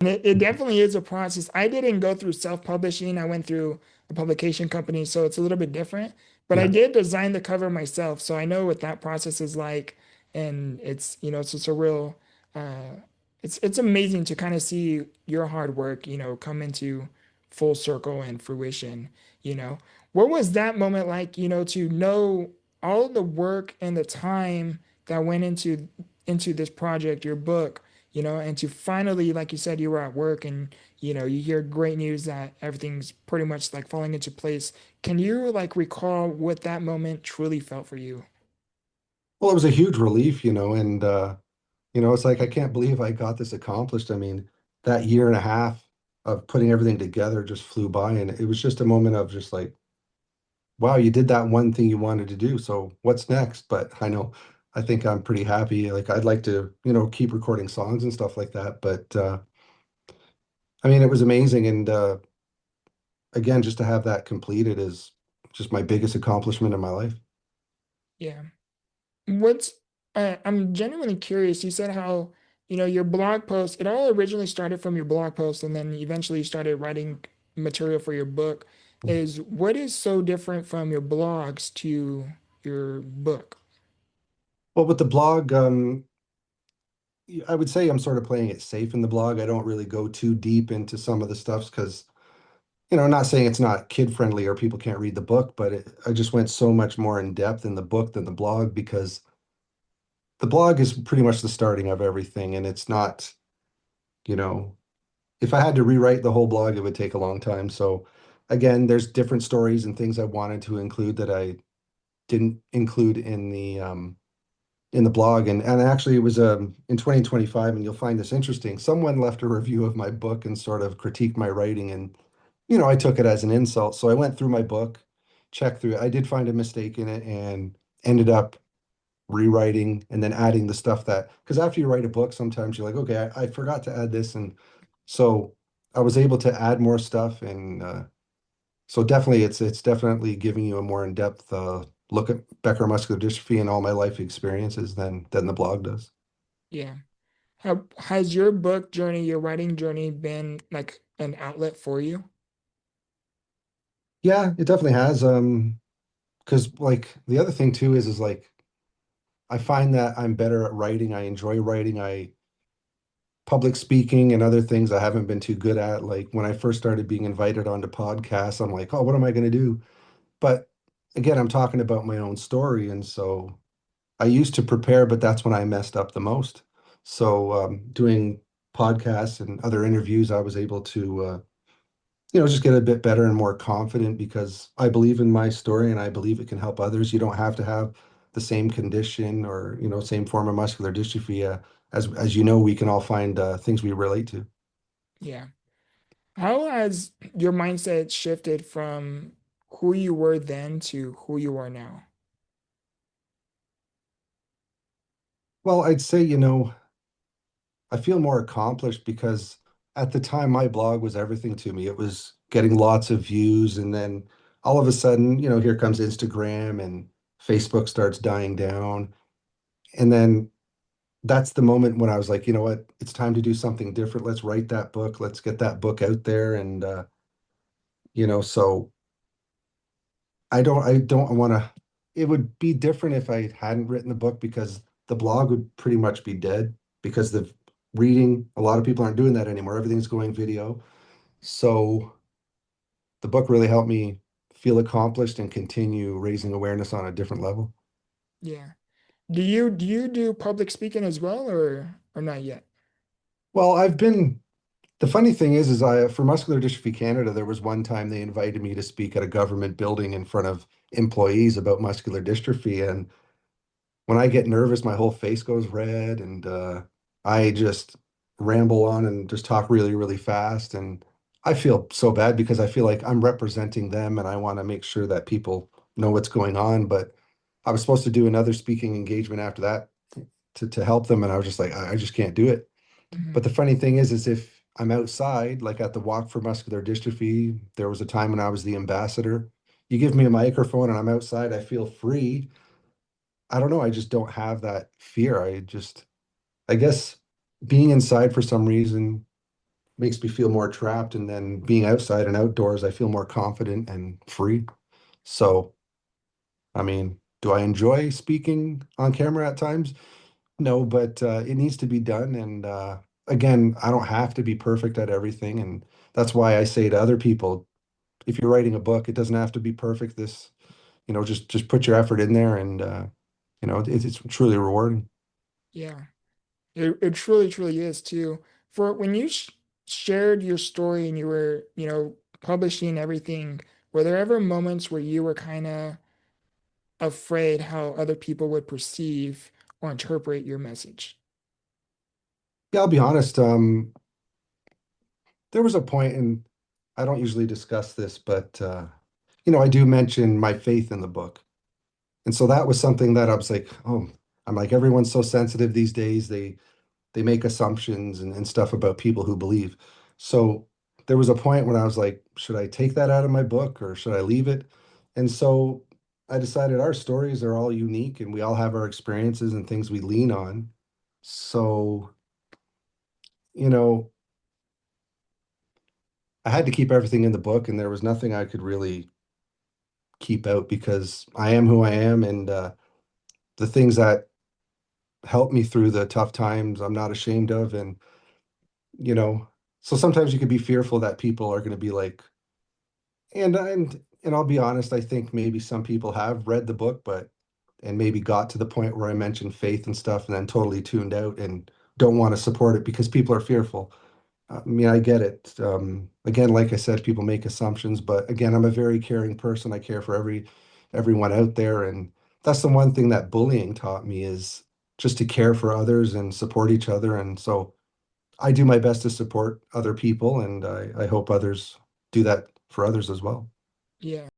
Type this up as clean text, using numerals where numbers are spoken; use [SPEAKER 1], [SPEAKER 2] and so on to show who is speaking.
[SPEAKER 1] And it definitely is a process. I didn't go through self-publishing. I went through a publication company, so it's a little bit different. But I
[SPEAKER 2] Yeah.
[SPEAKER 1] did design the cover myself, so I know what that process is like. And it's, it's just a real, uh, it's amazing to kind of see your hard work, come into full circle and fruition, you know. What was that moment like, to know all the work and the time that went into this project, your book? And to finally, like you said, you were at work and, you hear great news that everything's pretty much like falling into place. Can you like recall what that moment truly felt for you?
[SPEAKER 2] Well, it was a huge relief, and it's like I can't believe I got this accomplished. I mean, that year and a half of putting everything together just flew by, and it was just a moment of just like, wow, you did that one thing you wanted to do. So what's next? But I think I'm pretty happy. Like I'd like to, keep recording songs and stuff like that. But I mean, it was amazing. And again, just to have that completed is just my biggest accomplishment in my life.
[SPEAKER 1] Yeah. What's I'm genuinely curious. You said how, your blog post, it all originally started from your blog post and then eventually you started writing material for your book. Is what is so different from your blogs to your book?
[SPEAKER 2] Well, with the blog, I would say I'm sort of playing it safe in the blog. I don't really go too deep into some of the stuffs because, I'm not saying it's not kid friendly or people can't read the book, but I just went so much more in depth in the book than the blog because the blog is pretty much the starting of everything. And it's not, you know, if I had to rewrite the whole blog, it would take a long time. So again, there's different stories and things I wanted to include that I didn't include in the blog. And actually it was in 2025, and you'll find this interesting. Someone left a review of my book and sort of critiqued my writing, and I took it as an insult. So I went through my book, checked through it. I did find a mistake in it and ended up rewriting and then adding the stuff that, because after you write a book, sometimes you're like, okay, I forgot to add this. And so I was able to add more stuff. And so definitely it's definitely giving you a more in-depth look at Becker muscular dystrophy and all my life experiences than the blog does.
[SPEAKER 1] Yeah. Has your book journey, your writing journey been like an outlet for you?
[SPEAKER 2] Yeah, it definitely has. Because like the other thing too is like I find that I'm better at writing. I enjoy writing. I public speaking and other things I haven't been too good at. Like when I first started being invited onto podcasts, I'm like, oh, what am I going to do? But again, I'm talking about my own story. And so I used to prepare, but that's when I messed up the most. So doing podcasts and other interviews, I was able to, just get a bit better and more confident because I believe in my story and I believe it can help others. You don't have to have the same condition or, same form of muscular dystrophy. As you know, we can all find things we relate to.
[SPEAKER 1] Yeah. How has your mindset shifted from who you were then to who you are now?
[SPEAKER 2] Well, I'd say, I feel more accomplished because at the time my blog was everything to me. It was getting lots of views, and then all of a sudden, here comes Instagram and Facebook starts dying down. And then that's the moment when I was like, you know what, it's time to do something different. Let's write that book. Let's get that book out there. And so I don't want to, it would be different if I hadn't written the book because the blog would pretty much be dead because the reading, a lot of people aren't doing that anymore. Everything's going video. So the book really helped me feel accomplished and continue raising awareness on a different level.
[SPEAKER 1] Yeah. Do you do public speaking as well or not yet?
[SPEAKER 2] Well, the funny thing is for Muscular Dystrophy Canada, there was one time they invited me to speak at a government building in front of employees about muscular dystrophy. And when I get nervous, my whole face goes red and I just ramble on and just talk really, really fast. And I feel so bad because I feel like I'm representing them and I want to make sure that people know what's going on. But I was supposed to do another speaking engagement after that to help them. And I was just like, I just can't do it. But
[SPEAKER 1] Mhm.
[SPEAKER 2] the funny thing is if I'm outside, like at the Walk for Muscular Dystrophy, there was a time when I was the ambassador. You give me a microphone and I'm outside, I feel free. I don't know. I just don't have that fear. I guess being inside for some reason, makes me feel more trapped. And then being outside and outdoors, I feel more confident and free. So, I mean, do I enjoy speaking on camera at times? No, but it needs to be done. And again, I don't have to be perfect at everything. And that's why I say to other people, if you're writing a book, it doesn't have to be perfect. Just put your effort in there, and it's truly rewarding.
[SPEAKER 1] Yeah. It truly, truly is too. For when you shared your story and you were, publishing everything, were there ever moments where you were kind of afraid how other people would perceive or interpret your message?
[SPEAKER 2] Yeah, I'll be honest. There was a point, and I don't usually discuss this, but I do mention my faith in the book. And so that was something that I was like, oh, I'm like, everyone's so sensitive these days. They make assumptions and stuff about people who believe. So there was a point when I was like, should I take that out of my book or should I leave it? And so I decided our stories are all unique and we all have our experiences and things we lean on. So, you know, I had to keep everything in the book and there was nothing I could really keep out because I am who I am, and the things that helped me through the tough times, I'm not ashamed of. And, you know, so sometimes you could be fearful that people are going to be like, and I'll be honest, I think maybe some people have read the book, but and maybe got to the point where I mentioned faith and stuff and then totally tuned out and don't want to support it because people are fearful. I mean, I get it. Again, like I said, people make assumptions, but again, I'm a very caring person. I care for everyone out there, and that's the one thing that bullying taught me is just to care for others and support each other. And so I do my best to support other people, and I hope others do that for others as well.
[SPEAKER 1] Yeah.